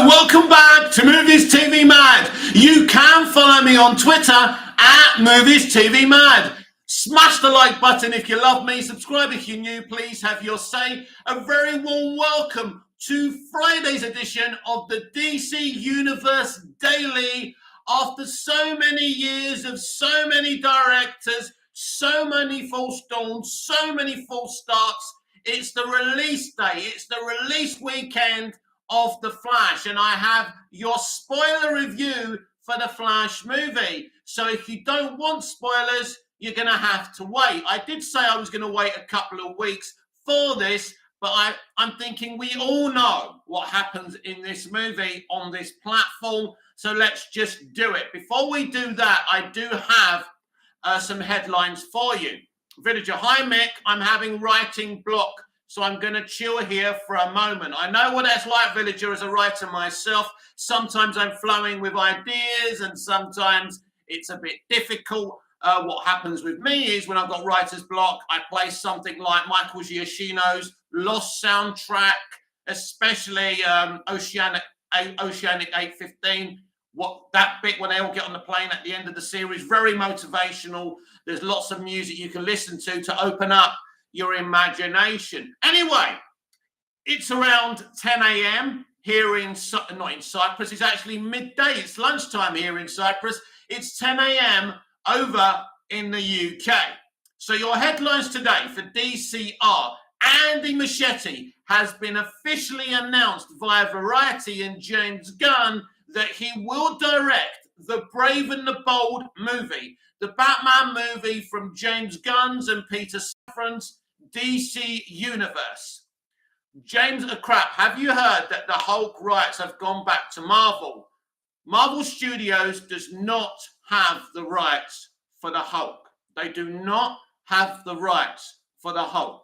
welcome back to Movies TV Mad. You can follow me on Twitter at Movies TV Mad. Smash the like button if you love me. Subscribe if you're new. Please have your say. A very warm welcome to Friday's edition of the DC Universe Daily. After so many years of so many directors, so many false dawns, so many false starts, it's the release day. It's the release weekend of The Flash, and I have your spoiler review for The Flash movie. So if you don't want spoilers, you're going to have to wait. I did say I was going to wait a couple of weeks for this, but I'm thinking we all know what happens in this movie on this platform, so let's just do it. Before we do that, I do have some headlines for you. Villager, hi Mick, I'm having writing block, so I'm going to chill here for a moment. I know what that's like, Villager, as a writer myself. Sometimes I'm flowing with ideas and sometimes it's a bit difficult. What happens with me is when I've got writer's block, I play something like Michael Giacchino's Lost soundtrack, especially Oceanic 815. What that bit when they all get on the plane at the end of the series, very motivational. There's lots of music you can listen to open up your imagination. Anyway, it's around 10 a.m. here not in Cyprus. It's actually midday. It's lunchtime here in Cyprus. It's 10 a.m. over in the UK. So your headlines today for DC are: Andy Muschietti has been officially announced via Variety and James Gunn that he will direct the Brave and the Bold movie, the Batman movie from James Gunn's and Peter Safran's DC Universe. James, crap, have you heard that the Hulk rights have gone back to Marvel? Marvel Studios does not have the rights for the Hulk. They do not have the rights for the Hulk.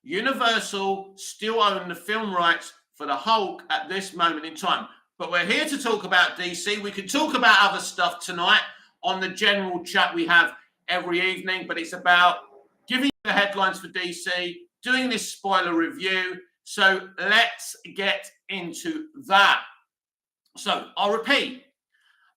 Universal still own the film rights for the Hulk at this moment in time. But we're here to talk about DC. We could talk about other stuff tonight on the general chat we have every evening, but it's about giving the headlines for DC, doing this spoiler review. So let's get into that. So I'll repeat.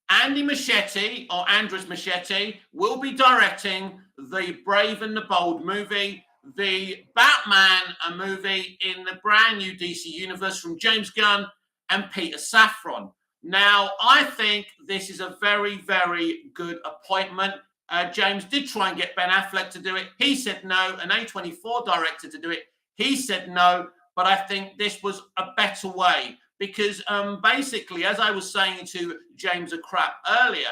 Andy Muschietti, or Andres Muschietti, will be directing the Brave and the Bold movie, the Batman movie in the brand new DC Universe from James Gunn and Peter Safran. Now, I think this is a very, very good appointment. James did try and get Ben Affleck to do it. He said no. An A24 director to do it. He said no. But I think this was a better way because basically, as I was saying to James Crap earlier,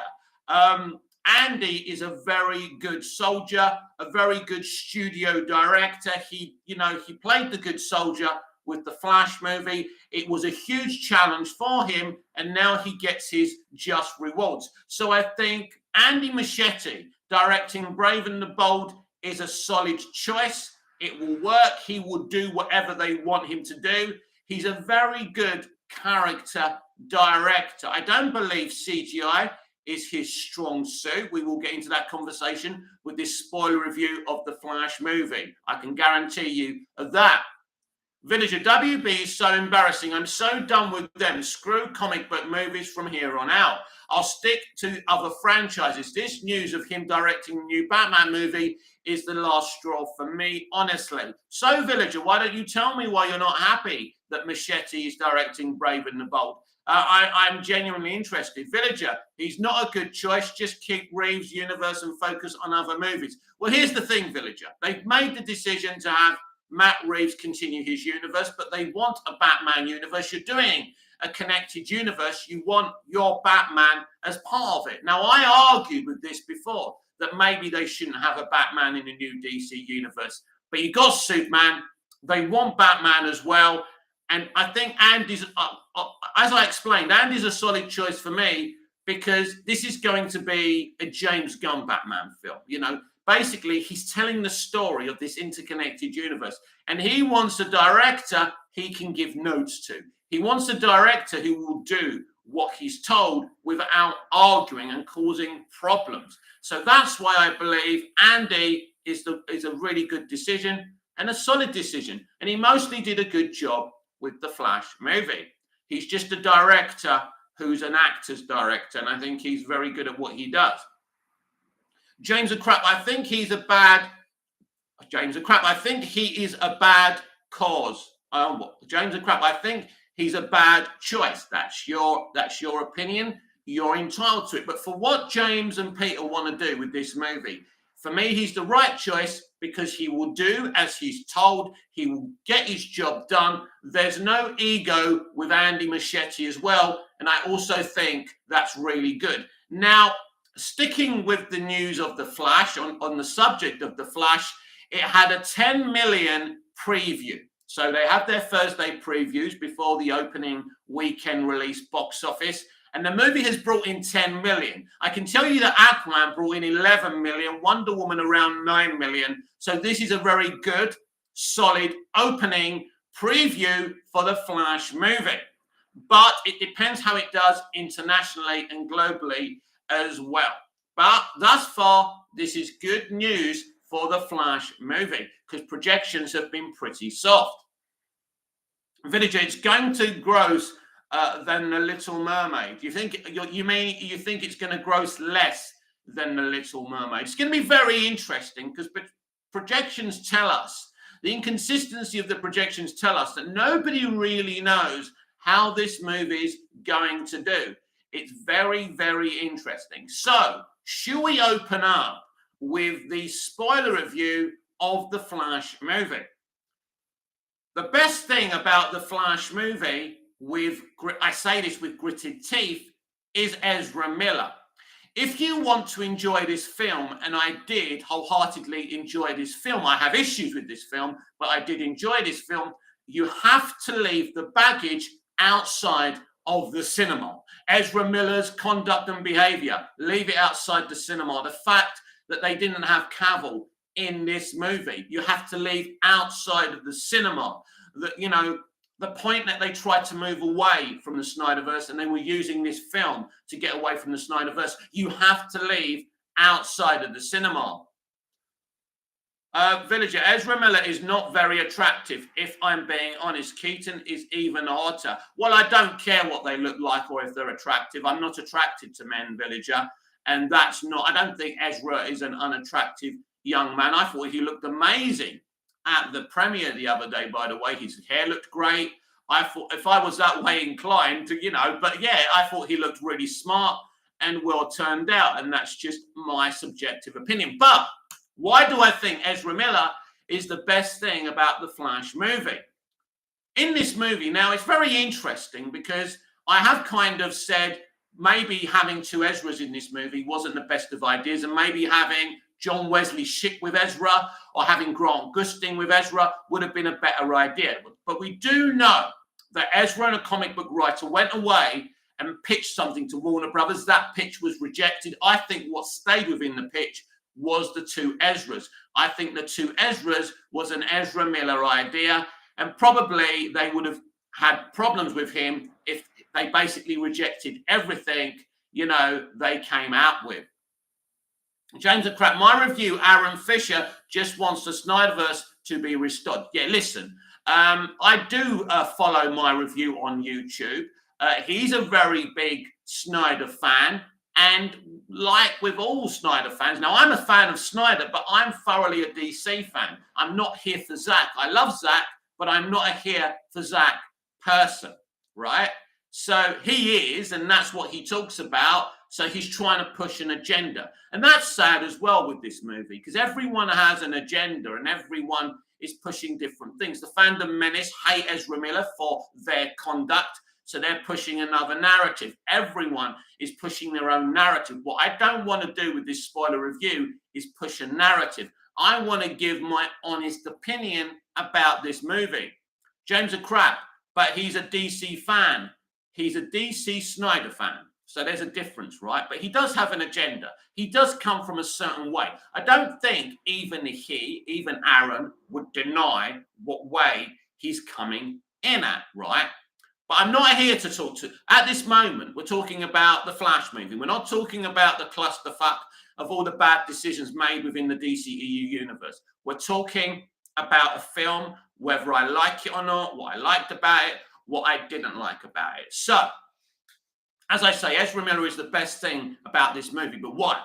Andy is a very good soldier, a very good studio director. He played the good soldier with the Flash movie. It was a huge challenge for him, and now he gets his just rewards. So I think Andy Muschietti directing Brave and the Bold is a solid choice. It will work. He will do whatever they want him to do. He's a very good character director. I don't believe CGI is his strong suit. We will get into that conversation with this spoiler review of the Flash movie. I can guarantee you that. Villager, WB is so embarrassing. I'm so done with them. Screw comic book movies from here on out. I'll stick to other franchises. This news of him directing a new Batman movie is the last straw for me, honestly. So, Villager, why don't you tell me why you're not happy that Muschietti is directing Brave and the Bold? I'm genuinely interested. Villager, he's not a good choice. Just keep Reeves' universe and focus on other movies. Well, here's the thing, Villager. They've made the decision to have Matt Reeves continue his universe, but they want a Batman universe. You're doing a connected universe. You want your Batman as part of it. Now, I argued with this before, that maybe they shouldn't have a Batman in a new DC universe. But you got Superman. They want Batman as well. And I think Andy's, as I explained, Andy's a solid choice for me because this is going to be a James Gunn Batman film, Basically, he's telling the story of this interconnected universe. And he wants a director he can give notes to. He wants a director who will do what he's told without arguing and causing problems. So that's why I believe Andy is a really good decision and a solid decision. And he mostly did a good job with the Flash movie. He's just a director who's an actor's director, and I think he's very good at what he does. James O'Crap, I think he's a bad. James O'Crap, I think he is a bad cause. James O'Crap, I think he's a bad choice. That's your opinion. You're entitled to it. But for what James and Peter want to do with this movie, for me, he's the right choice because he will do as he's told. He will get his job done. There's no ego with Andy Muschietti as well. And I also think that's really good. Now, sticking with the news of The Flash, on the subject of The Flash, it had a 10 million preview. So they had their Thursday previews before the opening weekend release box office. And the movie has brought in 10 million. I can tell you that Aquaman brought in 11 million, Wonder Woman around 9 million. So this is a very good, solid opening preview for the Flash movie. But it depends how it does internationally and globally as well. But thus far, this is good news for the Flash movie because projections have been pretty soft. Villager, it's going to gross than The Little Mermaid. You think it's going to gross less than The Little Mermaid? It's going to be very interesting because projections tell us, the inconsistency of the projections tell us that nobody really knows how this movie is going to do. It's very, very interesting. So, should we open up with the spoiler review of the Flash movie? The best thing about the Flash movie, I say this with gritted teeth, is Ezra Miller. If you want to enjoy this film, and I did wholeheartedly enjoy this film, I have issues with this film, but I did enjoy this film, you have to leave the baggage outside of the cinema. Ezra Miller's conduct and behavior, leave it outside the cinema. The fact that they didn't have Cavill in this movie, you have to leave outside of the cinema. The point that they tried to move away from the Snyderverse and they were using this film to get away from the Snyderverse, you have to leave outside of the cinema. Villager, Ezra Miller is not very attractive, if I'm being honest. Keaton is even hotter. Well, I don't care what they look like or if they're attractive. I'm not attracted to men, Villager. And I don't think Ezra is an unattractive young man. I thought he looked amazing at the premiere the other day, by the way. His hair looked great. I thought if I was that way inclined to, but yeah, I thought he looked really smart and well turned out. And that's just my subjective opinion. But why do I think Ezra Miller is the best thing about the Flash movie? In this movie, now it's very interesting because I have kind of said maybe having two Ezras in this movie wasn't the best of ideas, and maybe having John Wesley Shipp with Ezra or having Grant Gustin with Ezra would have been a better idea. But we do know that Ezra, and a comic book writer, went away and pitched something to Warner Brothers. That pitch was rejected. I think what stayed within the pitch was the two Ezras. I think the two Ezras was an Ezra Miller idea, and probably they would have had problems with him if they basically rejected everything, they came out with. James and Crap, my review, Aaron Fisher just wants the Snyderverse to be restored. Yeah, listen, I do follow my review on YouTube. He's a very big Snyder fan. And like with all Snyder fans, now I'm a fan of Snyder, but I'm thoroughly a DC fan. I'm not here for Zack. I love Zack, but I'm not a here for Zack person, right? So he is, and that's what he talks about. So he's trying to push an agenda. And that's sad as well with this movie, because everyone has an agenda and everyone is pushing different things. The fandom menace hate Ezra Miller for their conduct. So they're pushing another narrative. Everyone is pushing their own narrative. What I don't want to do with this spoiler review is push a narrative. I want to give my honest opinion about this movie. James a crap, but he's a DC fan. He's a DC Snyder fan. So there's a difference, right? But he does have an agenda. He does come from a certain way. I don't think even Aaron would deny what way he's coming in at, right? But I'm not here to talk to, at this moment, we're talking about the Flash movie. We're not talking about the clusterfuck of all the bad decisions made within the DCEU universe. We're talking about a film, whether I like it or not, what I liked about it, what I didn't like about it. So, as I say, Ezra Miller is the best thing about this movie, but why?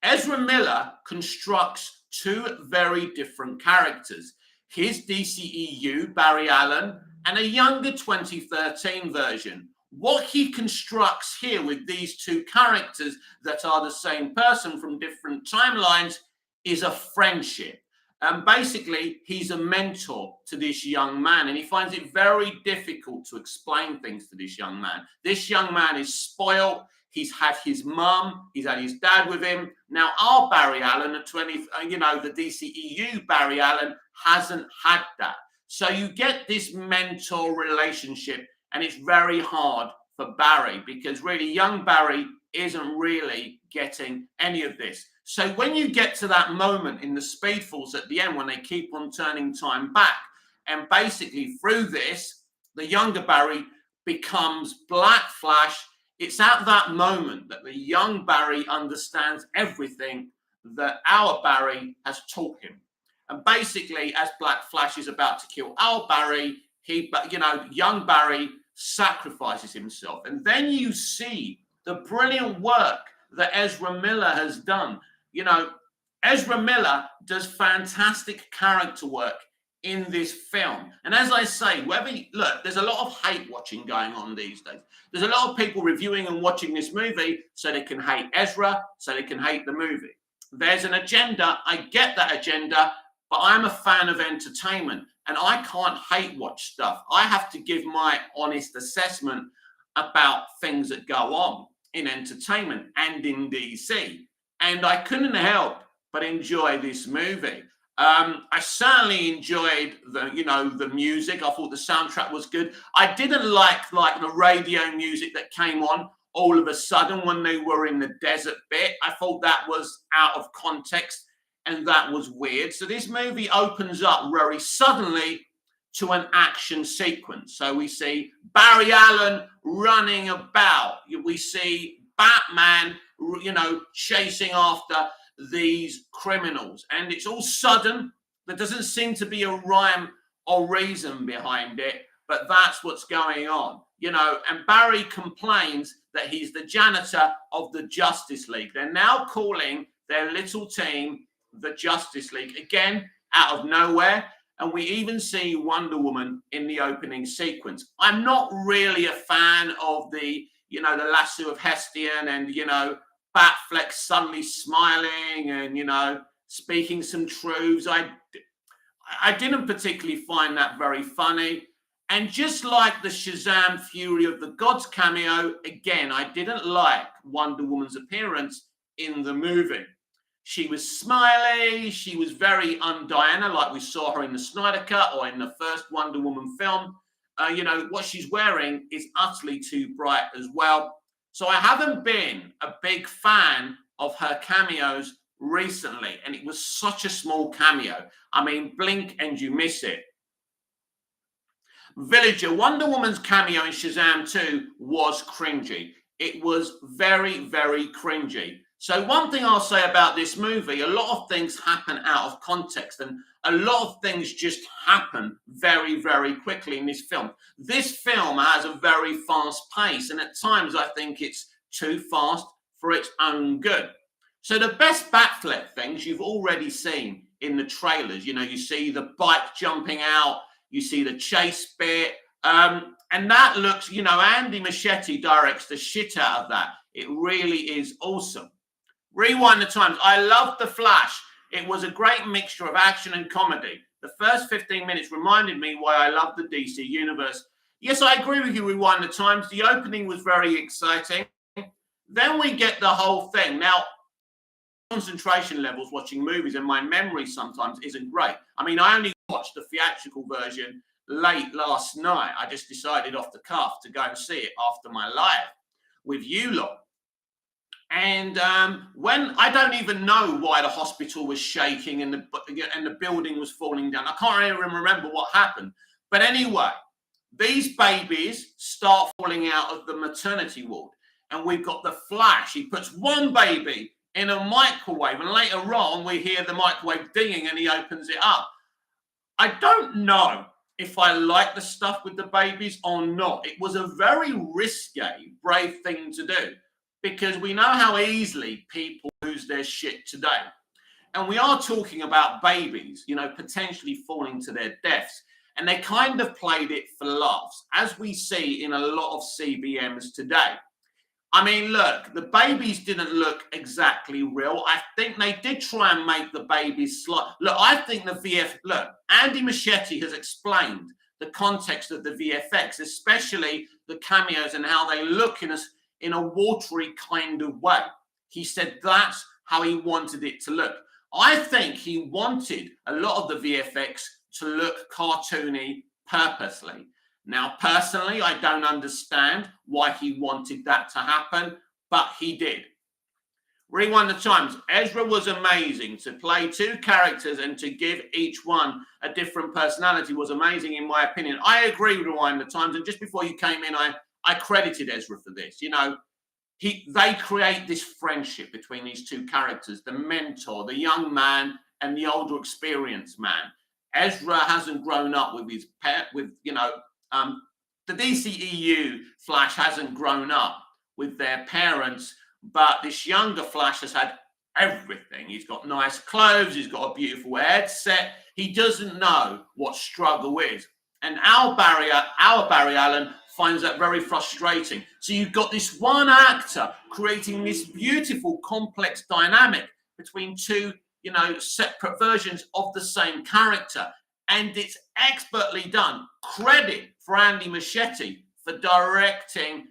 Ezra Miller constructs two very different characters. His DCEU, Barry Allen, and a younger 2013 version. What he constructs here with these two characters that are the same person from different timelines is a friendship. And basically, he's a mentor to this young man, and he finds it very difficult to explain things to this young man. This young man is spoiled. He's had his mum, he's had his dad with him. Now, our Barry Allen, the DCEU Barry Allen, hasn't had that. So you get this mentor relationship, and it's very hard for Barry because really young Barry isn't really getting any of this. So when you get to that moment in the Speedfalls at the end, when they keep on turning time back, and basically through this, the younger Barry becomes Black Flash. It's at that moment that the young Barry understands everything that our Barry has taught him. And basically, as Black Flash is about to kill our Barry, young Barry sacrifices himself. And then you see the brilliant work that Ezra Miller has done. Ezra Miller does fantastic character work in this film. And as I say, there's a lot of hate watching going on these days. There's a lot of people reviewing and watching this movie so they can hate Ezra, so they can hate the movie. There's an agenda. I get that agenda, but I'm a fan of entertainment, and I can't hate watch stuff. I have to give my honest assessment about things that go on in entertainment and in DC. And I couldn't help but enjoy this movie. I certainly enjoyed the music. I thought the soundtrack was good. I didn't like the radio music that came on all of a sudden when they were in the desert bit. I thought that was out of context and that was weird. So this movie opens up very suddenly to an action sequence. So we see Barry Allen running about. We see Batman, chasing after these criminals, and it's all sudden. There doesn't seem to be a rhyme or reason behind it, but that's what's going on, and Barry complains that he's the janitor of the Justice League. They're now calling their little team the Justice League, again, out of nowhere. And we even see Wonder Woman in the opening sequence. I'm not really a fan of the lasso of Hestian and, Batfleck suddenly smiling and, speaking some truths. I didn't particularly find that very funny. And just like the Shazam Fury of the Gods cameo, again, I didn't like Wonder Woman's appearance in the movie. She was smiley. She was very un-Diana, like we saw her in the Snyder Cut or in the first Wonder Woman film. What she's wearing is utterly too bright as well. So I haven't been a big fan of her cameos recently, and it was such a small cameo. I mean, blink and you miss it. Villager, Wonder Woman's cameo in Shazam 2 was cringy. It was very, very cringy. So one thing I'll say about this movie, a lot of things happen out of context, and a lot of things just happen very, very quickly in this film. This film has a very fast pace, and at times I think it's too fast for its own good. So the best Batfleck things you've already seen in the trailers. You see the bike jumping out, you see the chase bit, and that looks, Andy Muschietti directs the shit out of that. It really is awesome. Rewind the times. I loved The Flash. It was a great mixture of action and comedy. The first 15 minutes reminded me why I love the DC universe. Yes, I agree with you, Rewind the Times. The opening was very exciting. Then we get the whole thing. Now, concentration levels watching movies and my memory sometimes isn't great. I mean, I only watched the theatrical version late last night. I just decided off the cuff to go and see it after my live with you lot. And when I don't even know why the hospital was shaking and the building was falling down. I can't even remember what happened. But anyway, these babies start falling out of the maternity ward. And we've got the Flash. He puts one baby in a microwave. And later on, we hear the microwave dinging and he opens it up. I don't know if I like the stuff with the babies or not. It was a very risque, brave thing to do, because we know how easily people lose their shit today. And we are talking about babies, you know, potentially falling to their deaths. And they kind of played it for laughs, as we see in a lot of CBMs today. I mean, look, the babies didn't look exactly real. I think they did try and make the babies look, I think look, Andy Muschietti has explained the context of the VFX, especially the cameos and how they look in a watery kind of way. He said that's how he wanted it to look. I think he wanted a lot of the VFX to look cartoony purposely. Now, personally, I don't understand why he wanted that to happen, but he did. Rewind the Times. Ezra was amazing. To play two characters and to give each one a different personality was amazing, in my opinion. I agree with Rewind the Times. And just before you came in, I credited Ezra for this. You know, they create this friendship between these two characters, the mentor, the young man, and the older experienced man. Ezra hasn't grown up with his pet, the DCEU Flash hasn't grown up with their parents, but this younger Flash has had everything. He's got nice clothes, he's got a beautiful headset. He doesn't know what struggle is. And our Barry Allen finds that very frustrating. So you've got this one actor creating this beautiful, complex dynamic between two, separate versions of the same character. And it's expertly done. Credit for Andy Muschietti for directing,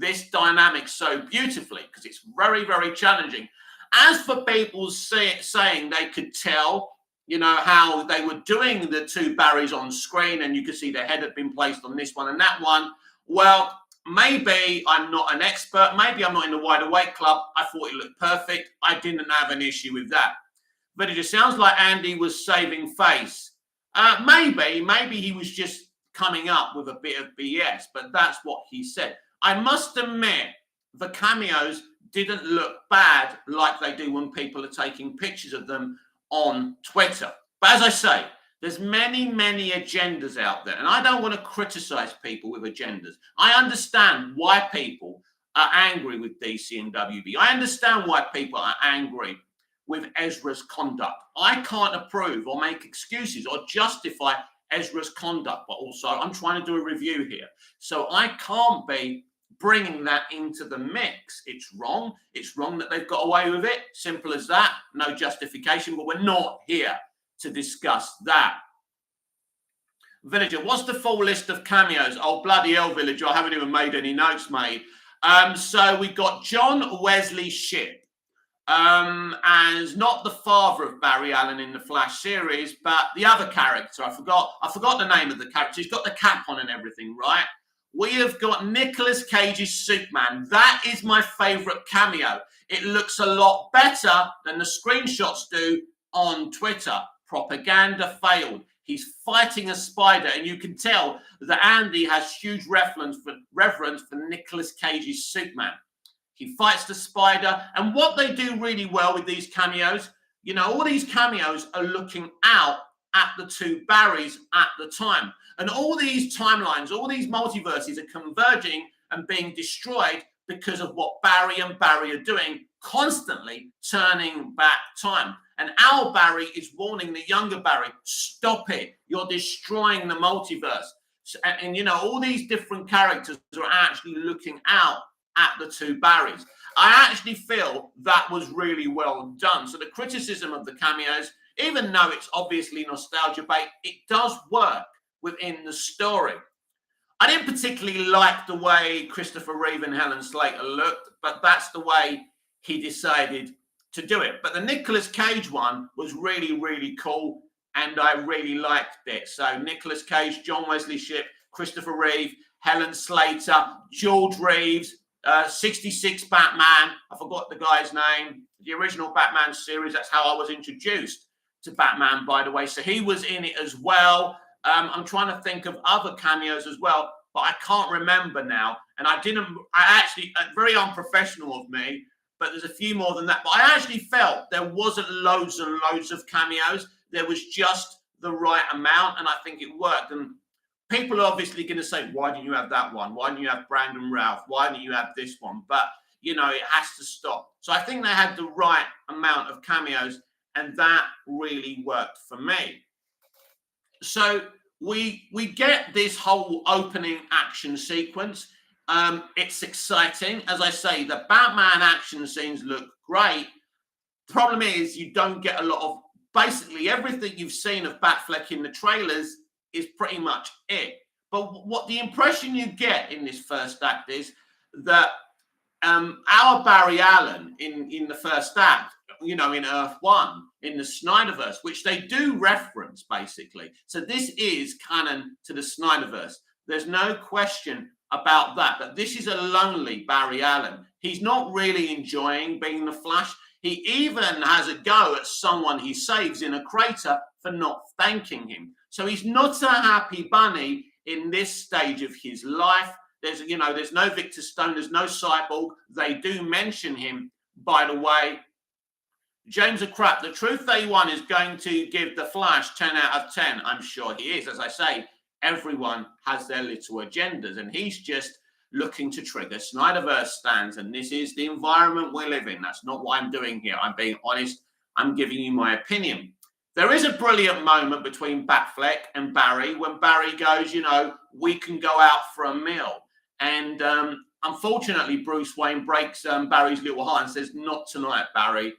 this dynamic so beautifully, because it's very, very challenging. As for people saying they could tell, how they were doing the two Barrys on screen and you could see their head had been placed on this one and that one, well, maybe I'm not an expert. Maybe I'm not in the Wide Awake Club. I thought it looked perfect. I didn't have an issue with that. But it just sounds like Andy was saving face. Maybe he was just coming up with a bit of BS, but that's what he said. I must admit, the cameos didn't look bad like they do when people are taking pictures of them on Twitter. But as I say, there's many, many agendas out there, and I don't want to criticize people with agendas. I understand why people are angry with DC and WB. I understand why people are angry with Ezra's conduct. I can't approve or make excuses or justify Ezra's conduct, but also I'm trying to do a review here. So I can't be bringing that into the mix. It's wrong. It's wrong that they've got away with it. Simple as that. No justification, but we're not here to discuss that. Villager, what's the full list of cameos? Oh, bloody hell, Villager. I haven't even made any notes, mate. So we got John Wesley Shipp. As not the father of Barry Allen in the Flash series, but the other character. I forgot the name of the character. He's got the cap on and everything, right? We have got Nicolas Cage's Superman. That is my favorite cameo. It looks a lot better than the screenshots do on Twitter. Propaganda failed. He's fighting a spider, and you can tell that Andy has huge reverence for Nicolas Cage's Superman. He fights the spider. And what they do really well with these cameos, all these cameos are looking out at the two Barrys at the time. And all these timelines, all these multiverses are converging and being destroyed because of what Barry and Barry are doing, constantly turning back time. And our Barry is warning the younger Barry, stop it. You're destroying the multiverse. And all these different characters are actually looking out at the two Barrys. I actually feel that was really well done. So the criticism of the cameos, even though it's obviously nostalgia bait, it does work within the story. I didn't particularly like the way Christopher Reeve and Helen Slater looked, but that's the way he decided to do it. But the Nicolas Cage one was really, really cool, and I really liked it. So Nicolas Cage, John Wesley Shipp, Christopher Reeve, Helen Slater, George Reeves, 66 Batman. I forgot the guy's name. The original Batman series. That's how I was introduced to Batman, by the way. So he was in it as well. I'm trying to think of other cameos as well, but I can't remember now. And I actually, very unprofessional of me, but there's a few more than that. But I actually felt there wasn't loads and loads of cameos. There was just the right amount, and I think it worked. And people are obviously going to say, why didn't you have that one? Why didn't you have Brandon Routh? Why didn't you have this one? But, you know, it has to stop. So I think they had the right amount of cameos, and that really worked for me. So we get this whole opening action sequence. It's exciting. As I say, the Batman action scenes look great. Problem is, you don't get a lot of, basically everything you've seen of Batfleck in the trailers is pretty much it. But what the impression you get in this first act is that our Barry Allen in the first act, you know, in Earth 1, in the Snyderverse, which they do reference, basically. So this is canon to the Snyderverse. There's no question about that. But this is a lonely Barry Allen. He's not really enjoying being the Flash. He even has a go at someone he saves in a crater for not thanking him. So he's not a happy bunny in this stage of his life. There's no Victor Stone, there's no Cyborg. They do mention him, by the way. James of Crap, the Truth Day One is going to give the Flash 10 out of 10. I'm sure he is. As I say, everyone has their little agendas, and he's just looking to trigger Snyderverse stands, and this is the environment we live in. That's not what I'm doing here. I'm being honest. I'm giving you my opinion. There is a brilliant moment between Batfleck and Barry when Barry goes, you know, we can go out for a meal. And unfortunately, Bruce Wayne breaks Barry's little heart and says, not tonight, Barry,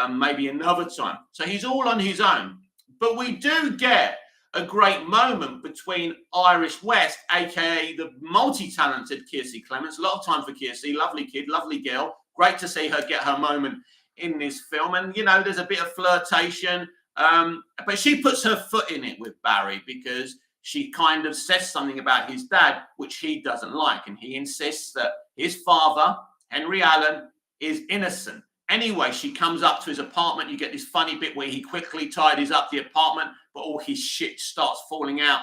maybe another time. So he's all on his own. But we do get a great moment between Iris West, aka the multi-talented Kiersey Clements. A lot of time for Kiersey, lovely kid, lovely girl. Great to see her get her moment in this film. And, you know, there's a bit of flirtation. But she puts her foot in it with Barry because she kind of says something about his dad, which he doesn't like. And he insists that his father, Henry Allen, is innocent. Anyway, she comes up to his apartment. You get this funny bit where he quickly tidies up the apartment, but all his shit starts falling out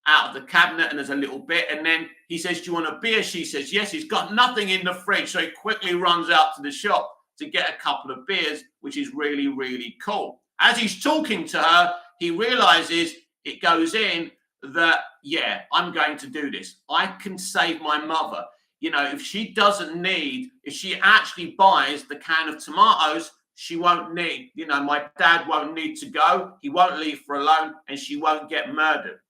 of the cabinet, and there's a little bit. And then he says, do you want a beer? She says, yes. He's got nothing in the fridge. So he quickly runs out to the shop to get a couple of beers, which is really, really cool. As he's talking to her, he realizes, it goes in, that, yeah, I'm going to do this. I can save my mother. You know, if she actually buys the can of tomatoes, she won't need, you know, my dad won't need to go. He won't leave her alone, and she won't get murdered.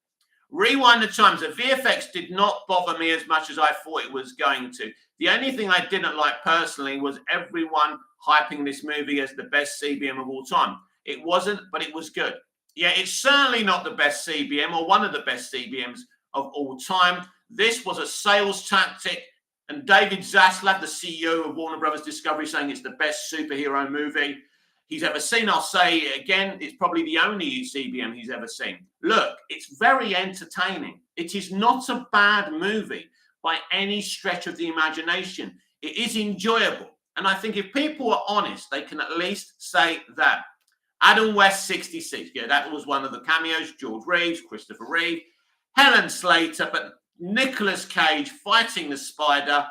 Rewind the times. The VFX did not bother me as much as I thought it was going to. The only thing I didn't like personally was everyone hyping this movie as the best CBM of all time. It wasn't, but it was good. Yeah, it's certainly not the best CBM or one of the best CBMs of all time. This was a sales tactic. And David Zaslav, the CEO of Warner Brothers Discovery, saying it's the best superhero movie he's ever seen. I'll say it again, it's probably the only CBM he's ever seen. Look, it's very entertaining. It is not a bad movie by any stretch of the imagination. It is enjoyable. And I think if people are honest, they can at least say that. Adam West, 66. Yeah, that was one of the cameos. George Reeves, Christopher Reeve, Helen Slater, but Nicolas Cage fighting the Spider,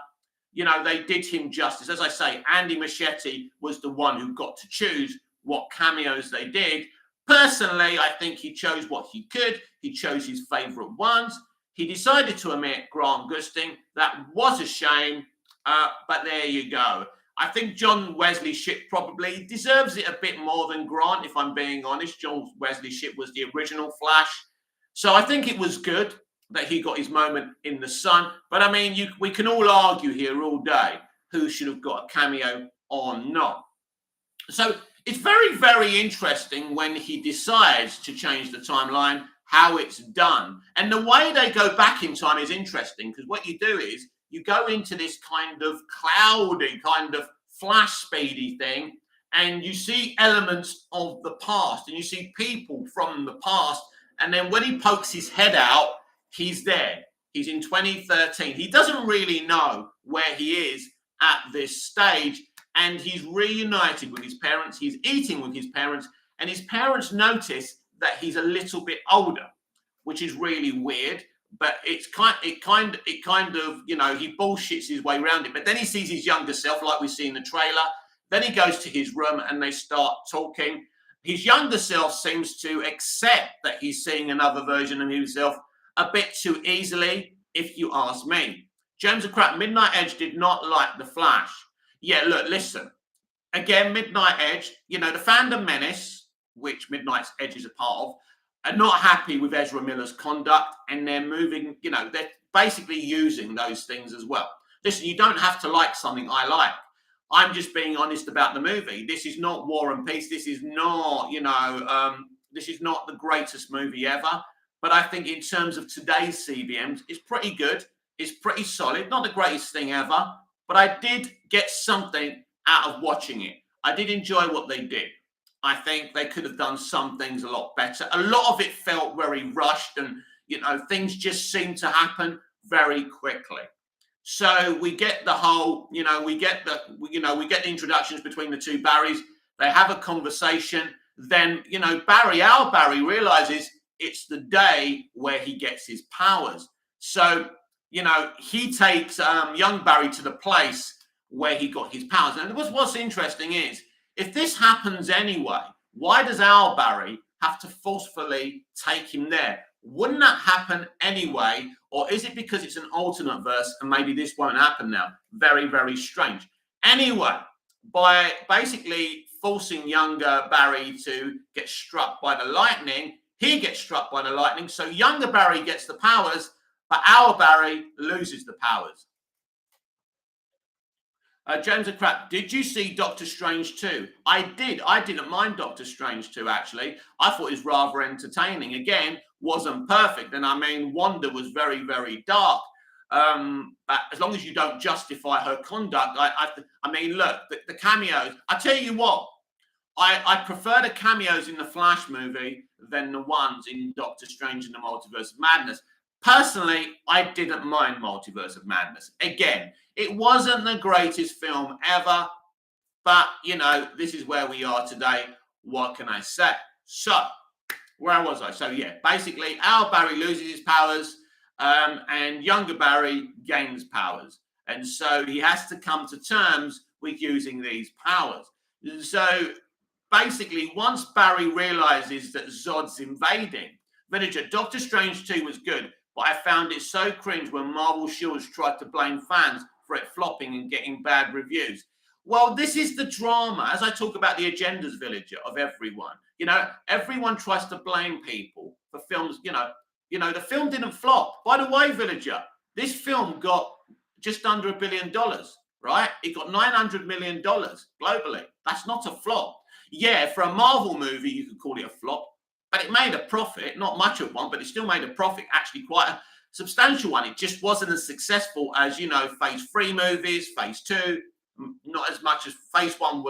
you know, they did him justice. As I say, Andy Muschietti was the one who got to choose what cameos they did. Personally, I think he chose what he could. He chose his favorite ones. He decided to omit Grant Gustin. That was a shame, but there you go. I think John Wesley Shipp probably deserves it a bit more than Grant, if I'm being honest. John Wesley Shipp was the original Flash. So I think it was good that he got his moment in the sun. But I mean, we can all argue here all day who should have got a cameo or not. So it's very, very interesting when he decides to change the timeline, how it's done. And the way they go back in time is interesting, because what you do is you go into this kind of cloudy, kind of flash speedy thing, and you see elements of the past, and you see people from the past. And then when he pokes his head out, he's there. He's in 2013. He doesn't really know where he is at this stage, and he's reunited with his parents. He's eating with his parents, and his parents notice that he's a little bit older, which is really weird. But it kind of, you know, he bullshits his way around it. But then he sees his younger self, like we see in the trailer. Then he goes to his room, and they start talking. his younger self seems to accept that he's seeing another version of himself a bit too easily, if you ask me. James and Crap, Midnight Edge did not like The Flash. Yeah, look, listen. Again, Midnight Edge, the fandom menace, which Midnight Edge is a part of, are not happy with Ezra Miller's conduct, and they're moving, they're basically using those things as well. Listen, you don't have to like something I like. I'm just being honest about the movie. This is not War and Peace. This is not, this is not the greatest movie ever. But I think in terms of today's CBMs, it's pretty good. It's pretty solid. Not the greatest thing ever, but I did get something out of watching it. I did enjoy what they did. I think they could have done some things a lot better. A lot of it felt very rushed, and things just seemed to happen very quickly. So we get the whole, we get the introductions between the two Barrys. They have a conversation. Then, our Barry realizes it's the day where he gets his powers. So, he takes young Barry to the place where he got his powers. And what's interesting is, if this happens anyway, why does our Barry have to forcefully take him there? Wouldn't that happen anyway? Or is it because it's an alternate verse and maybe this won't happen now? Very, very strange. Anyway, by basically forcing younger Barry to get struck by the lightning, he gets struck by the lightning. So younger Barry gets the powers, but our Barry loses the powers. James and Crap, did you see Doctor Strange 2? I did. I didn't mind Doctor Strange 2, actually. I thought it was rather entertaining. Again, wasn't perfect. And I mean, Wanda was very, very dark. But as long as you don't justify her conduct, I mean, look, the cameos. I tell you what, I prefer the cameos in the Flash movie than the ones in Doctor Strange and the Multiverse of Madness. Personally, I didn't mind Multiverse of Madness. Again, it wasn't the greatest film ever, but, this is where we are today. What can I say? So, where was I? So, yeah, basically, our Barry loses his powers, and younger Barry gains powers. And so he has to come to terms with using these powers. So, basically, once Barry realizes that Zod's invading, Villager, Doctor Strange 2 was good, but I found it so cringe when Marvel Shields tried to blame fans for it flopping and getting bad reviews. Well, this is the drama. As I talk about the agendas, Villager, of everyone. Everyone tries to blame people for films. The film didn't flop. By the way, Villager, this film got just under $1 billion, right? It got $900 million globally. That's not a flop. Yeah, for a Marvel movie, you could call it a flop. But it made a profit, not much of one, but it still made a profit, actually quite a substantial one. It just wasn't as successful as, Phase 3 movies, Phase 2, not as much as Phase 1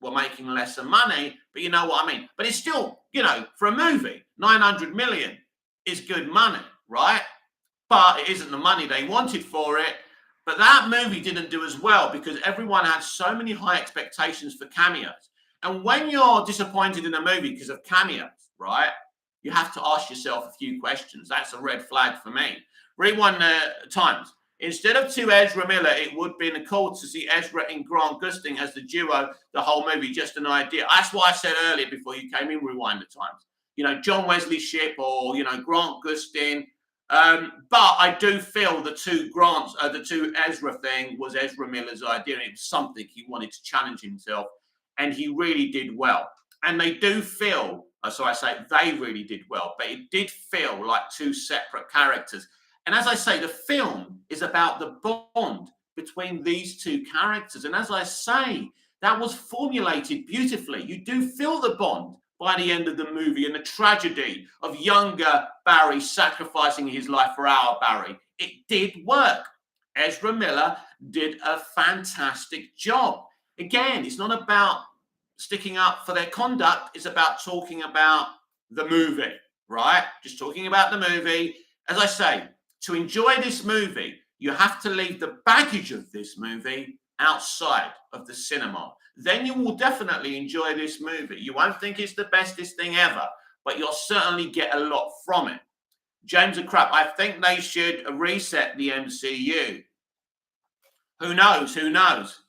were making lesser money, but you know what I mean. But it's still, for a movie, 900 million is good money, right? But it isn't the money they wanted for it. But that movie didn't do as well because everyone had so many high expectations for cameos. And when you're disappointed in a movie because of cameos, right, you have to ask yourself a few questions. That's a red flag for me. Rewind times. Instead of two Ezra Miller, it would be cool to see Ezra and Grant Gustin as the duo, the whole movie, just an idea. That's what I said earlier before you came in, Rewind the times. John Wesley Shipp or, Grant Gustin. But I do feel the two Ezra thing was Ezra Miller's idea. And it was something he wanted to challenge himself. And he really did well. And they do feel, so I say they really did well, but it did feel like two separate characters. And as I say, the film is about the bond between these two characters. And as I say, that was formulated beautifully. You do feel the bond by the end of the movie and the tragedy of younger Barry sacrificing his life for our Barry. It did work. Ezra Miller did a fantastic job. Again, it's not about sticking up for their conduct. It's about talking about the movie, right? Just talking about the movie. As I say, to enjoy this movie, you have to leave the baggage of this movie outside of the cinema. Then you will definitely enjoy this movie. You won't think it's the bestest thing ever, but you'll certainly get a lot from it. James and Crap, I think they should reset the MCU. Who knows? Who knows?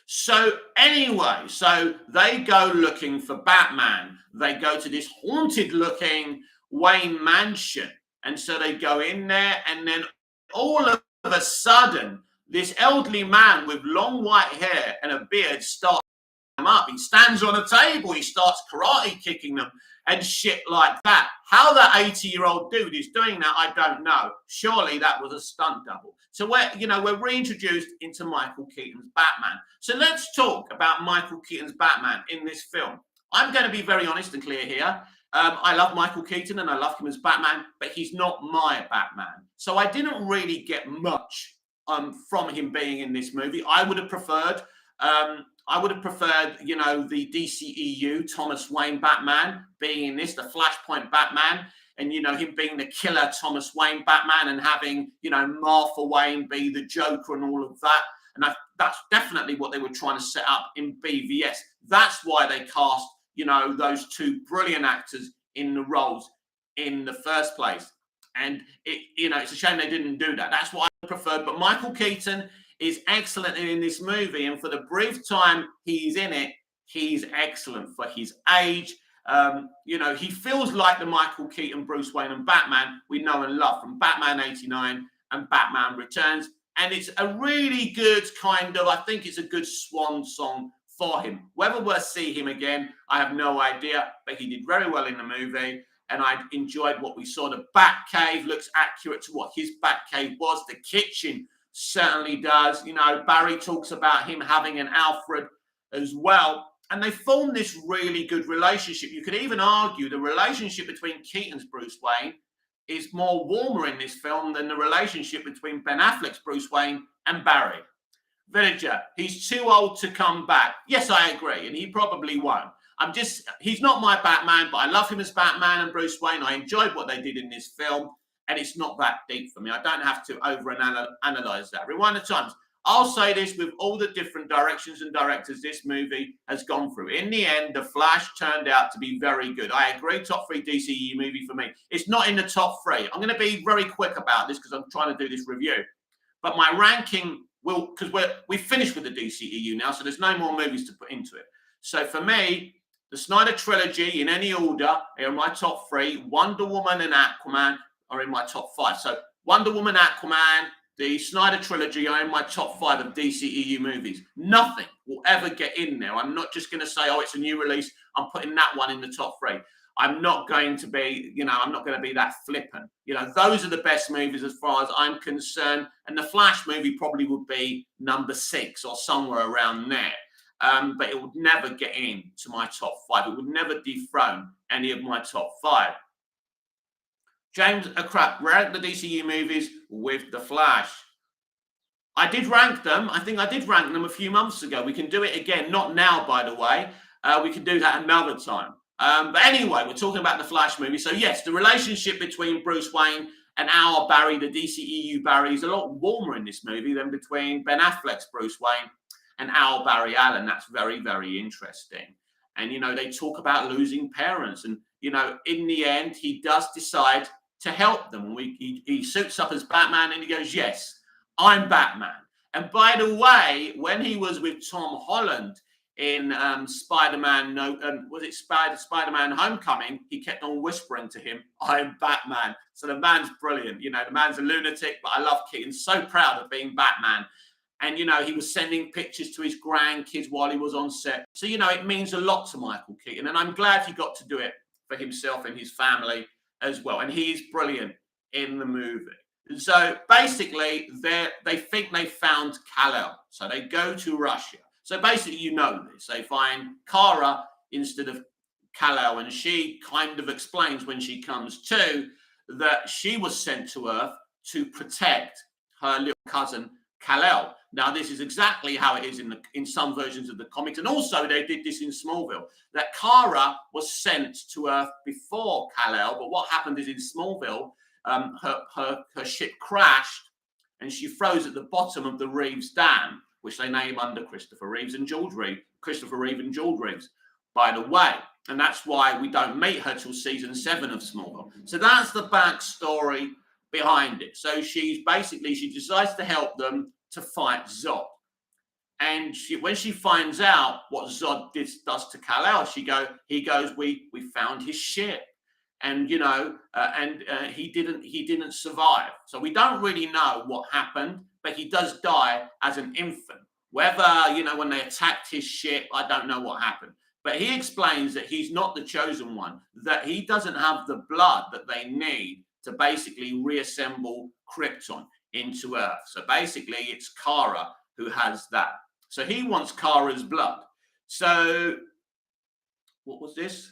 So anyway, so they go looking for Batman. They go to this haunted looking Wayne mansion. And so they go in there, and then all of a sudden, this elderly man with long white hair and a beard starts them up. He stands on a table, he starts karate kicking them and shit like that. How that 80-year-old dude is doing that, I don't know. Surely that was a stunt double. So we're reintroduced into Michael Keaton's Batman. So let's talk about Michael Keaton's Batman in this film. I'm going to be very honest and clear here. I love Michael Keaton and I love him as Batman, but he's not my Batman. So I didn't really get much from him being in this movie. I would have preferred, the DCEU Thomas Wayne Batman being in this, the Flashpoint Batman, and him being the killer Thomas Wayne Batman, and having Martha Wayne be the Joker and all of that. And that's definitely what they were trying to set up in BVS. That's why they cast those two brilliant actors in the roles in the first place. And it's a shame they didn't do that. That's what I preferred. But Michael Keaton is excellent in this movie, and for the brief time he's in it, he's excellent for his age. He feels like the Michael Keaton, Bruce Wayne, and Batman we know and love from Batman '89 and Batman Returns. And it's a really good I think it's a good swan song for him. Whether we'll see him again, I have no idea, but he did very well in the movie. And I enjoyed what we saw. The Batcave looks accurate to what his Batcave was. The kitchen certainly does. Barry talks about him having an Alfred as well. And they formed this really good relationship. You could even argue the relationship between Keaton's Bruce Wayne is more warmer in this film than the relationship between Ben Affleck's Bruce Wayne and Barry. Villager, he's too old to come back. Yes, I agree. And he probably won't. He's not my Batman, but I love him as Batman and Bruce Wayne. I enjoyed what they did in this film, and it's not that deep for me. I don't have to overanalyze that. Rewind the times. I'll say this with all the different directions and directors this movie has gone through. In the end, The Flash turned out to be very good. I agree, top 3 DCEU movie for me. It's not in the top 3. I'm going to be very quick about this because I'm trying to do this review. But my ranking will, because we've finished with the DCEU now, so there's no more movies to put into it. So for me, the Snyder trilogy, in any order, are in my top 3. Wonder Woman and Aquaman are in my top 5. So Wonder Woman, Aquaman, the Snyder trilogy are in my top 5 of DCEU movies. Nothing will ever get in there. I'm not just going to say, oh, it's a new release, I'm putting that one in the top 3. I'm not going to be, I'm not going to be that flippant. Those are the best movies as far as I'm concerned. And the Flash movie probably would be number 6 or somewhere around there. But it would never get into my top 5. It would never dethrone any of my top 5. James, rank the DCU movies with The Flash. I did rank them. I think I did rank them a few months ago. We can do it again. Not now, by the way. We can do that another time. But anyway, we're talking about The Flash movie. So yes, the relationship between Bruce Wayne and our Barry, the DCEU Barry, is a lot warmer in this movie than between Ben Affleck's Bruce Wayne and our Barry Allen. That's very, very interesting. And, they talk about losing parents. And, in the end, he does decide to help them. He suits up as Batman and he goes, yes, I'm Batman. And by the way, when he was with Tom Holland in Spider-Man, Spider-Man Homecoming, he kept on whispering to him, I'm Batman. So the man's brilliant. The man's a lunatic, but I love Keaton. So proud of being Batman. And, he was sending pictures to his grandkids while he was on set. So, it means a lot to Michael Keaton. And I'm glad he got to do it for himself and his family as well. And he's brilliant in the movie. So basically, they think they found Kal-El. So they go to Russia. So basically, this. They find Kara instead of Kal-El. And she kind of explains when she comes to that she was sent to Earth to protect her little cousin, Kal-El. Now, this is exactly how it is in some versions of the comics. And also, they did this in Smallville, that Kara was sent to Earth before Kal-El. But what happened is in Smallville, her ship crashed and she froze at the bottom of the Reeves Dam, which they name under Christopher Reeve and George Reeves, by the way. And that's why we don't meet her till season 7 of Smallville. So that's the backstory behind it. So she decides to help them to fight Zod. And when she finds out what Zod does to Kal-El, he goes, we found his ship, and he didn't survive. So we don't really know what happened, but he does die as an infant. Whether when they attacked his ship, I don't know what happened. But he explains that he's not the chosen one, that he doesn't have the blood that they need to basically reassemble Krypton into Earth. So basically, it's Kara who has that. So he wants Kara's blood. So what was this?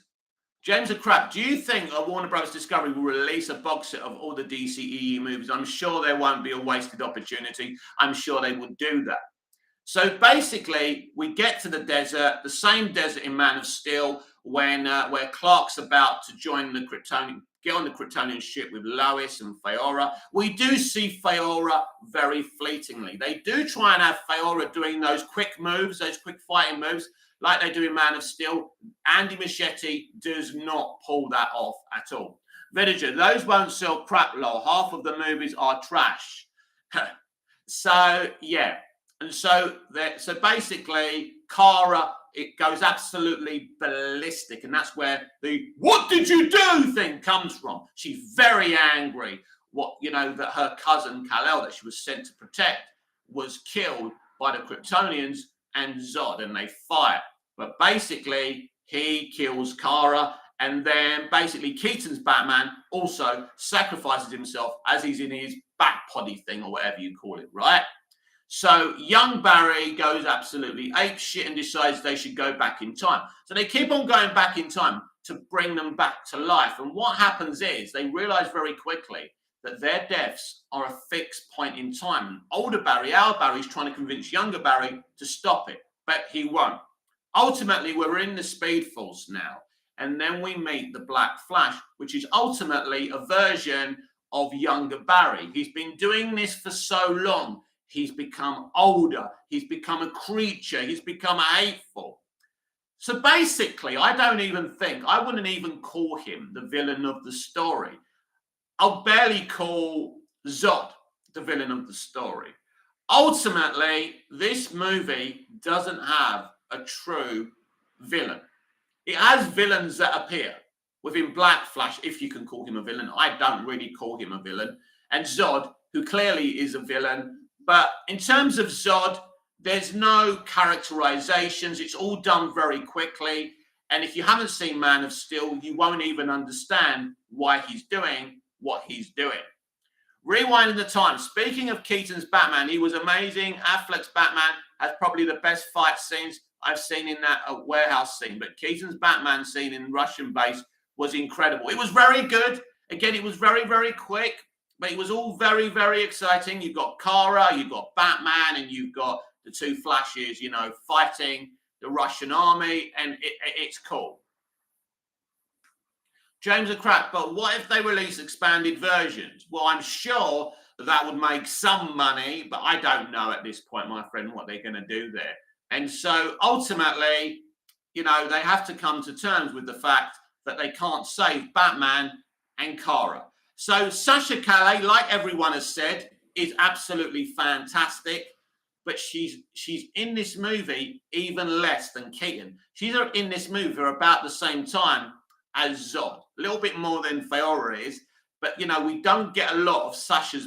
James Crap, do you think Warner Brothers Discovery will release a box set of all the DCEU movies? I'm sure there won't be a wasted opportunity. I'm sure they will do that. So basically, we get to the desert, the same desert in Man of Steel, when where Clark's about to join the Kryptonian, get on the Kryptonian ship with Lois and Faora. We do see Faora very fleetingly. They do try and have Faora doing those quick moves, those quick fighting moves, like they do in Man of Steel. Andy Muschietti does not pull that off at all. Villager, those won't sell crap, lol. Half of the movies are trash. So, yeah. And so basically, Kara, it goes absolutely ballistic. And that's where the "what did you do" thing comes from. She's very angry that her cousin Kal-El, that she was sent to protect, was killed by the Kryptonians and Zod, and they fight. But basically, he kills Kara, and then basically Keaton's Batman also sacrifices himself as he's in his back poddy thing, or whatever you call it, right? So young Barry goes absolutely apeshit and decides they should go back in time. So they keep on going back in time to bring them back to life. And what happens is they realize very quickly that their deaths are a fixed point in time. And older Barry, our Barry's trying to convince younger Barry to stop it, but he won't. Ultimately, we're in the Speed Force now. And then we meet the Black Flash, which is ultimately a version of younger Barry. He's been doing this for so long. He's become older. He's become a creature. He's become hateful. So basically, I wouldn't even call him the villain of the story. I'll barely call Zod the villain of the story. Ultimately, this movie doesn't have a true villain. It has villains that appear within Black Flash, if you can call him a villain. I don't really call him a villain. And Zod, who clearly is a villain. But in terms of Zod, there's no characterizations. It's all done very quickly. And if you haven't seen Man of Steel, you won't even understand why he's doing what he's doing. Rewinding the time. Speaking of Keaton's Batman, he was amazing. Affleck's Batman has probably the best fight scenes I've seen in that warehouse scene. But Keaton's Batman scene in Russian base was incredible. It was very good. Again, it was very, very quick. But it was all very, very exciting. You've got Kara, you've got Batman, and you've got the two Flashes, fighting the Russian army, and it's cool. James a crap, but what if they release expanded versions? Well, I'm sure that would make some money, but I don't know at this point, my friend, what they're going to do there. And so ultimately, they have to come to terms with the fact that they can't save Batman and Kara. So Sasha Calle, like everyone has said, is absolutely fantastic, but she's in this movie even less than Keaton. She's in this movie for about the same time as Zod, a little bit more than Faora is, but we don't get a lot of Sasha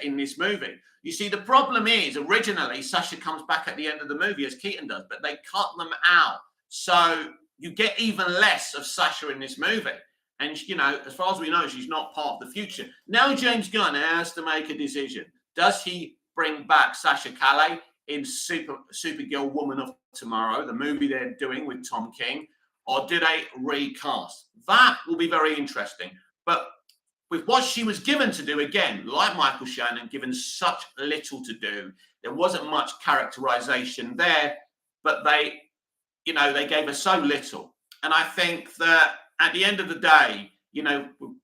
in this movie. You see, the problem is originally Sasha comes back at the end of the movie as Keaton does, but they cut them out, so you get even less of Sasha in this movie. And, as far as we know, she's not part of the future. Now James Gunn has to make a decision. Does he bring back Sasha Calle in Supergirl Woman of Tomorrow, the movie they're doing with Tom King, or do they recast? That will be very interesting. But with what she was given to do, again, like Michael Shannon, given such little to do, there wasn't much characterization there, but they gave her so little. And I think that at the end of the day,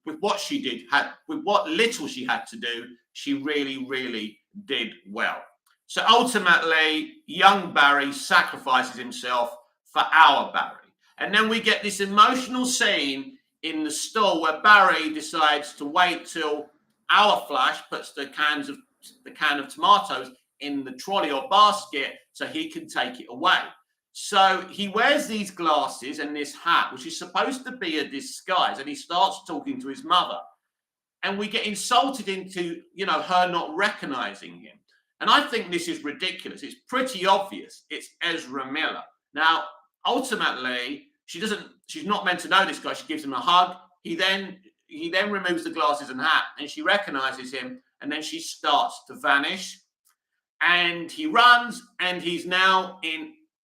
with what she did, with what little she had to do, she really, really did well. So ultimately, young Barry sacrifices himself for our Barry. And then we get this emotional scene in the store where Barry decides to wait till our Flash puts the can of tomatoes in the trolley or basket so he can take it away. So he wears these glasses and this hat, which is supposed to be a disguise, and he starts talking to his mother. And we get insulted into, her not recognizing him. And I think this is ridiculous. It's pretty obvious. It's Ezra Miller. Now, ultimately, she's not meant to know this guy. She gives him a hug. He then removes the glasses and hat, and she recognizes him, and then she starts to vanish. And he runs, and he's now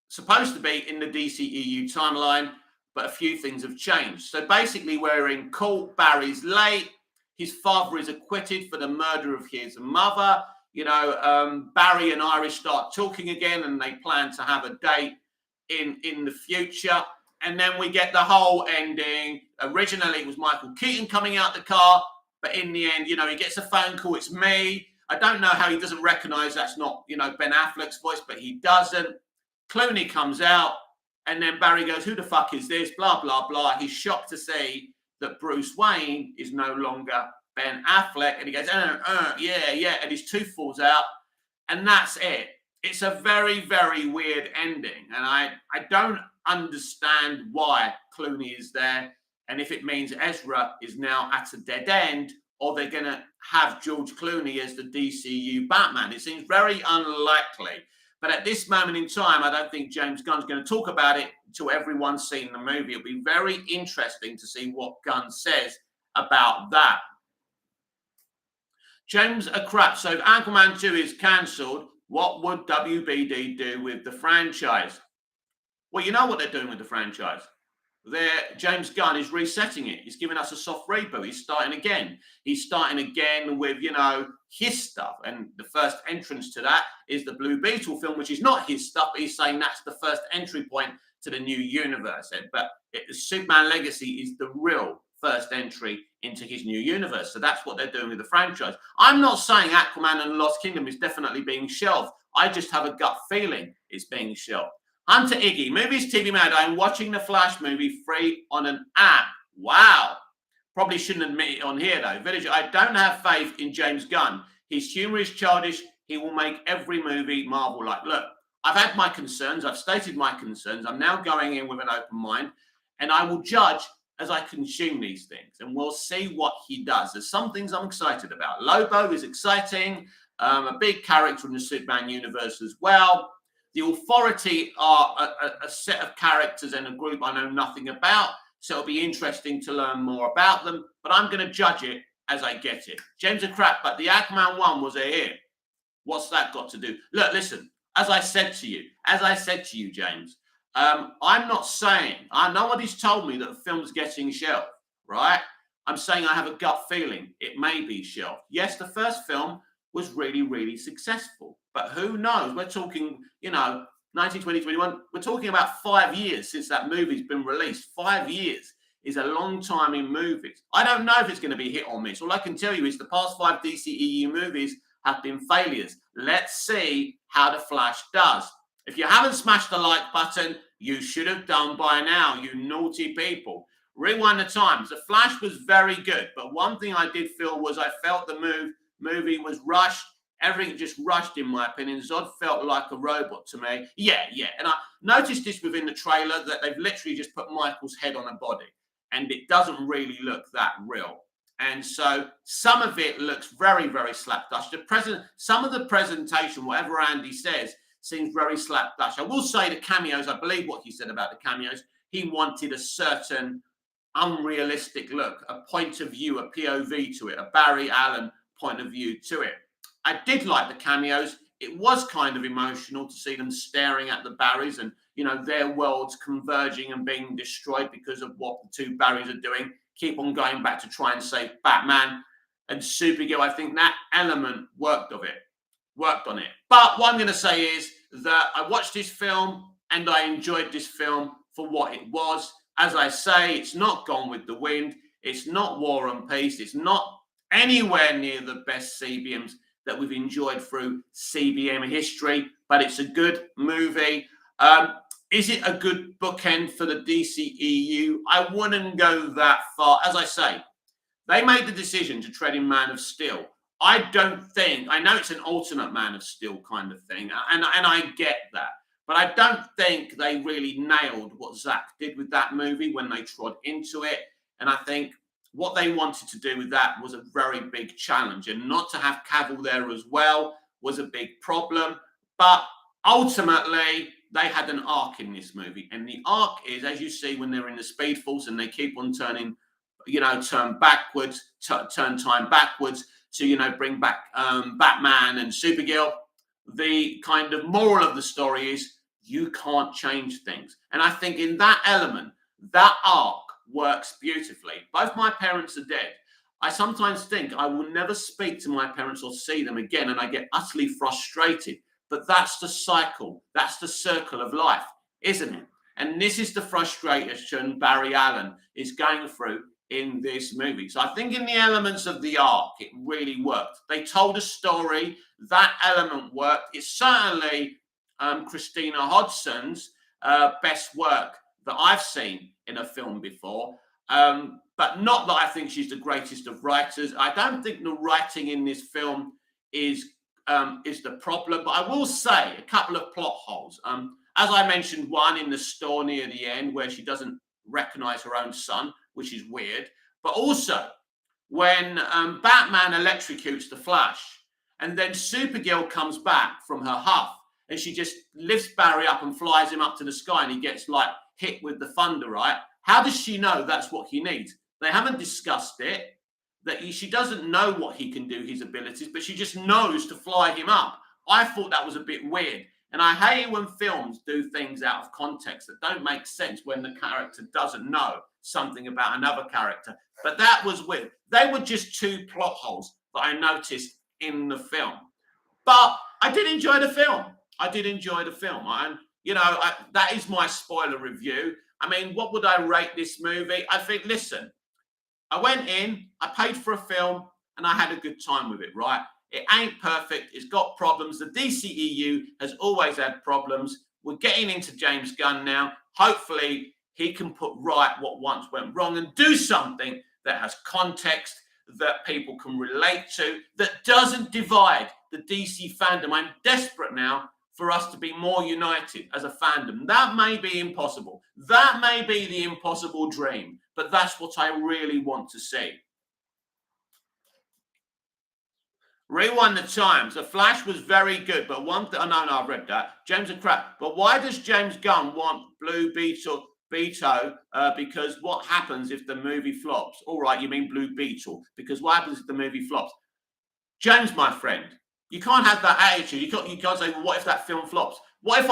supposed to be in the DCEU timeline, but a few things have changed. So basically, we're in court. Barry's late. His father is acquitted for the murder of his mother. Barry and Iris start talking again, and they plan to have a date in the future. And then we get the whole ending. Originally, it was Michael Keaton coming out the car, but in the end, he gets a phone call. It's me. I don't know how he doesn't recognize that's not, Ben Affleck's voice, but he doesn't. Clooney comes out, and then Barry goes, "Who the fuck is this?" Blah, blah, blah. He's shocked to see that Bruce Wayne is no longer Ben Affleck, and he goes, yeah, and his tooth falls out, and that's it. It's a very, very weird ending, and I don't understand why Clooney is there, and if it means Ezra is now at a dead end, or they're going to have George Clooney as the DCU Batman. It seems very unlikely. But at this moment in time, I don't think James Gunn's going to talk about it until everyone's seen the movie. It'll be very interesting to see what Gunn says about that. James crap. So if Aquaman 2 is cancelled, what would WBD do with the franchise? Well, you know what they're doing with the franchise. James Gunn is resetting it. He's giving us a soft reboot. He's starting again. He's starting again with, his stuff. And the first entrance to that is the Blue Beetle film, which is not his stuff, but he's saying that's the first entry point to the new universe. But Superman Legacy is the real first entry into his new universe. So that's what they're doing with the franchise. I'm not saying Aquaman and the Lost Kingdom is definitely being shelved. I just have a gut feeling it's being shelved. Hunter Iggy, Movies TV Mad. I'm watching the Flash movie free on an app. Wow. Probably shouldn't admit it on here, though. Village, I don't have faith in James Gunn. His humor is childish. He will make every movie Marvel-like. Look, I've had my concerns. I've stated my concerns. I'm now going in with an open mind, and I will judge as I consume these things, and we'll see what he does. There's some things I'm excited about. Lobo is exciting. A big character in the Superman universe as well. The Authority are a set of characters and a group I know nothing about, so it'll be interesting to learn more about them, but I'm going to judge it as I get it. James a crap, but the Aquaman 1 was a hit. What's that got to do? Look, listen, as I said to you, James, I'm not saying, nobody's told me that the film's getting shelved, right? I'm saying I have a gut feeling it may be shelved. Yes, the first film was really, really successful. But who knows? We're talking, 19, 20, 21. We're talking about 5 years since that movie's been released. 5 years is a long time in movies. I don't know if it's going to be hit or miss. All I can tell you is the past 5 DCEU movies have been failures. Let's see how The Flash does. If you haven't smashed the like button, you should have done by now, you naughty people. Rewind the times. The Flash was very good, but one thing I did feel was I felt the movie was rushed. Everything just rushed, in my opinion. Zod felt like a robot to me. Yeah. And I noticed this within the trailer that they've literally just put Michael's head on a body, and it doesn't really look that real. And so some of it looks very, very slapdash. Some of the presentation, whatever Andy says, seems very slapdash. I will say the cameos, I believe what he said about the cameos, he wanted a certain unrealistic look, a point of view, a POV to it, a Barry Allen point of view to it. I did like the cameos. It was kind of emotional to see them staring at the Barrys and, their worlds converging and being destroyed because of what the two Barrys are doing. Keep on going back to try and save Batman and Supergirl. I think that element worked on it. But what I'm going to say is that I watched this film and I enjoyed this film for what it was. As I say, it's not Gone with the Wind. It's not War and Peace. It's not anywhere near the best CBMs that we've enjoyed through CBM history, but it's a good movie. Is it a good bookend for the DCEU? I wouldn't go that far. As I say, they made the decision to tread in Man of Steel. I don't think, I know it's an alternate Man of Steel kind of thing, and I get that. But I don't think they really nailed what Zack did with that movie when they trod into it. And I think what they wanted to do with that was a very big challenge. And not to have Cavill there as well was a big problem. But ultimately, they had an arc in this movie. And the arc is, as you see, when they're in the Speed Force and they keep on turning, turn backwards, turn time backwards to, bring back Batman and Supergirl. The kind of moral of the story is you can't change things. And I think in that element, that arc works beautifully. Both my parents are dead. I sometimes think I will never speak to my parents or see them again, and I get utterly frustrated. But that's the cycle, that's the circle of life, isn't it? And this is the frustration Barry Allen is going through in this movie. So I think in the elements of the arc, it really worked. They told a story, that element worked. It's certainly Christina Hodgson's best work that I've seen in a film before. But not that I think she's the greatest of writers. I don't think the writing in this film is the problem. But I will say a couple of plot holes. As I mentioned, one in the store near the end where she doesn't recognize her own son, which is weird. But also when Batman electrocutes the Flash and then Supergirl comes back from her huff and she just lifts Barry up and flies him up to the sky and he gets like hit with the thunder, right? How does she know that's what he needs? They haven't discussed it. She doesn't know what he can do, his abilities, but she just knows to fly him up. I thought that was a bit weird. And I hate when films do things out of context that don't make sense when the character doesn't know something about another character. But that was weird. They were just two plot holes that I noticed in the film. But I did enjoy the film. And, that is my spoiler review. I mean, what would I rate this movie? I think, listen, I went in, I paid for a film, and I had a good time with it, right? It ain't perfect. It's got problems. The DCEU has always had problems. We're getting into James Gunn now. Hopefully, he can put right what once went wrong and do something that has context, that people can relate to, that doesn't divide the DC fandom. I'm desperate now for us to be more united as a fandom. That may be impossible. That may be the impossible dream, but that's what I really want to see. Rewind the Times. The Flash was very good, but one thing, no, I've read that. James and crap. But why does James Gunn want Blue Beetle? Because what happens if the movie flops? All right, you mean Blue Beetle? Because what happens if the movie flops? James, my friend, you can't have that attitude. You can't say, well, what if that film flops? What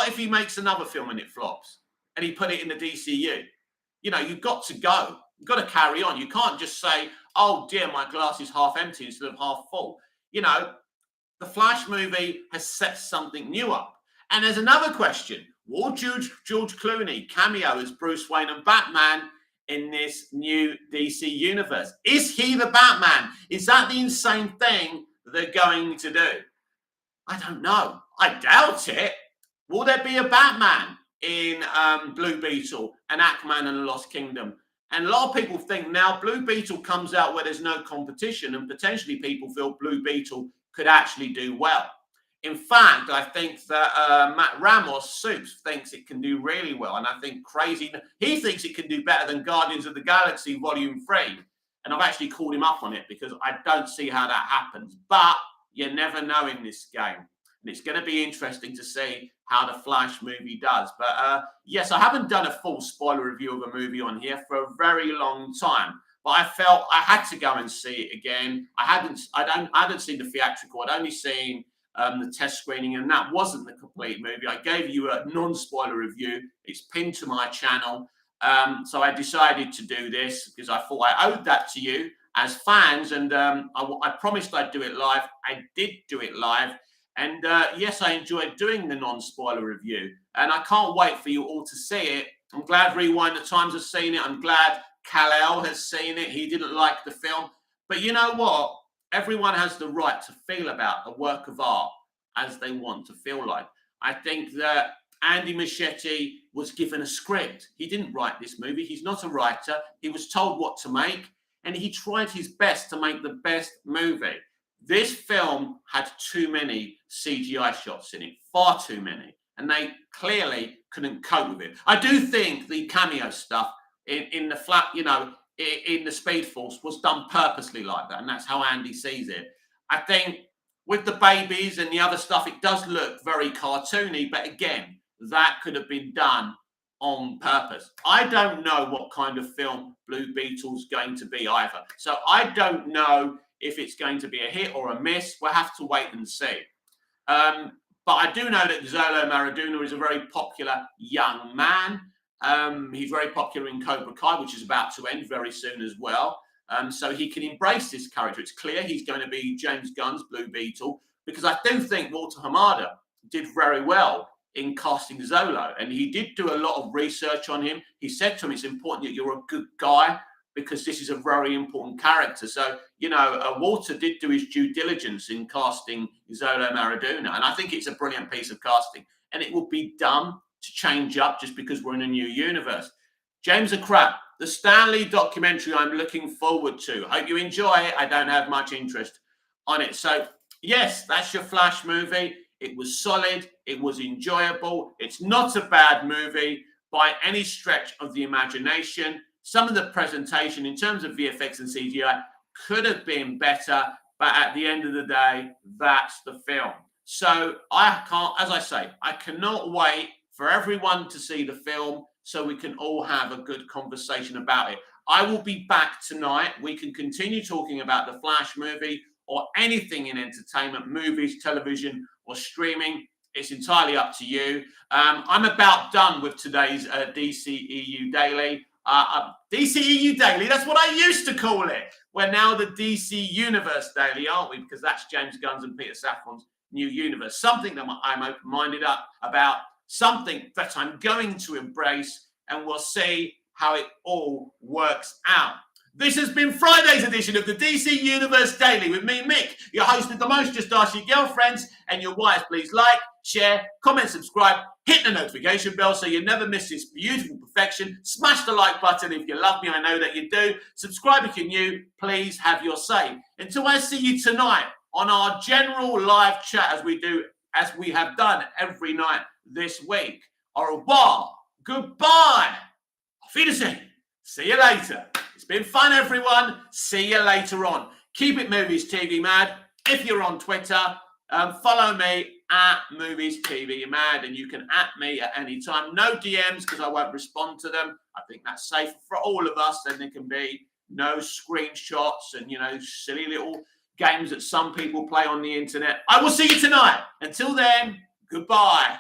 if he makes another film and it flops, and he put it in the DCU? You've got to go. You've got to carry on. You can't just say, oh dear, my glass is half empty instead of half full. The Flash movie has set something new up. And there's another question. Will George Clooney cameo as Bruce Wayne and Batman in this new DC universe? Is he the Batman? Is that the insane thing that they're going to do? I don't know. I doubt it. Will there be a Batman in Blue Beetle and Aquaman and the Lost Kingdom? And a lot of people think now Blue Beetle comes out where there's no competition, and potentially people feel Blue Beetle could actually do well. In fact, I think that Matt Ramos, Soups, thinks it can do really well. And I think he thinks it can do better than Guardians of the Galaxy Volume 3. And I've actually called him up on it because I don't see how that happens. But you never know in this game. And it's going to be interesting to see how the Flash movie does. But yes, I haven't done a full spoiler review of a movie on here for a very long time. But I felt I had to go and see it again. I hadn't seen the theatrical. I'd only seen the test screening, and that wasn't the complete movie. I gave you a non-spoiler review. It's pinned to my channel. So I decided to do this because I thought I owed that to you as fans. And I promised I'd do it live. I did do it live. And yes, I enjoyed doing the non-spoiler review. And I can't wait for you all to see it. I'm glad Rewind the Times has seen it. I'm glad Kal-El has seen it. He didn't like the film. But you know what? Everyone has the right to feel about a work of art as they want to feel like. I think that Andy Muschietti was given a script. He didn't write this movie. He's not a writer. He was told what to make. and he tried his best to make the best movie. This film had too many CGI shots in it, far too many, and they clearly couldn't cope with it. I do think the cameo stuff in the flat, in the Speed Force was done purposely like that, and that's how Andy sees it. I think with the babies and the other stuff, it does look very cartoony, but again, that could have been done on purpose. I don't know what kind of film Blue Beetle's going to be either. So I don't know if it's going to be a hit or a miss. We'll have to wait and see. But I do know that Xolo Maradona is a very popular young man. He's very popular in Cobra Kai, which is about to end very soon as well. So he can embrace this character. It's clear he's going to be James Gunn's Blue Beetle, because I do think Walter Hamada did very well in casting Xolo, and he did do a lot of research on him. He said to him, it's important that you're a good guy because this is a very important character. So, Walter did do his due diligence in casting Xolo Maradona, and I think it's a brilliant piece of casting, and it will be done to change up just because we're in a new universe. James O'Crap, the Stan Lee documentary I'm looking forward to. Hope you enjoy it. I don't have much interest on it. So, yes, that's your Flash movie. It was solid. It was enjoyable. It's not a bad movie by any stretch of the imagination. Some of the presentation in terms of VFX and CGI could have been better, but at the end of the day, that's the film. So I cannot wait for everyone to see the film so we can all have a good conversation about it. I will be back tonight. We can continue talking about the Flash movie or anything in entertainment, movies, television, or streaming. It's entirely up to you. I'm about done with today's DCEU Daily. DCEU Daily, that's what I used to call it. We're now the DC Universe Daily, aren't we? Because that's James Gunn's and Peter Safran's new universe. Something that I'm open-minded about, something that I'm going to embrace, and we'll see how it all works out. This has been Friday's edition of the DC Universe Daily with me, Mick, your host with the most. Just ask your girlfriends and your wives. Please like, share, comment, subscribe, hit the notification bell so you never miss this beautiful perfection. Smash the like button if you love me. I know that you do. Subscribe if you're new. Please have your say. Until I see you tonight on our general live chat as we have done every night this week. Au revoir. Goodbye. Auf Wiedersehen. See you later. It's been fun, everyone. See you later on. Keep it Movies TV Mad. If you're on Twitter, follow me at Movies TV Mad, and you can at me at any time. No DMs because I won't respond to them. I think that's safe for all of us. Then there can be no screenshots and, silly little games that some people play on the internet. I will see you tonight. Until then, goodbye.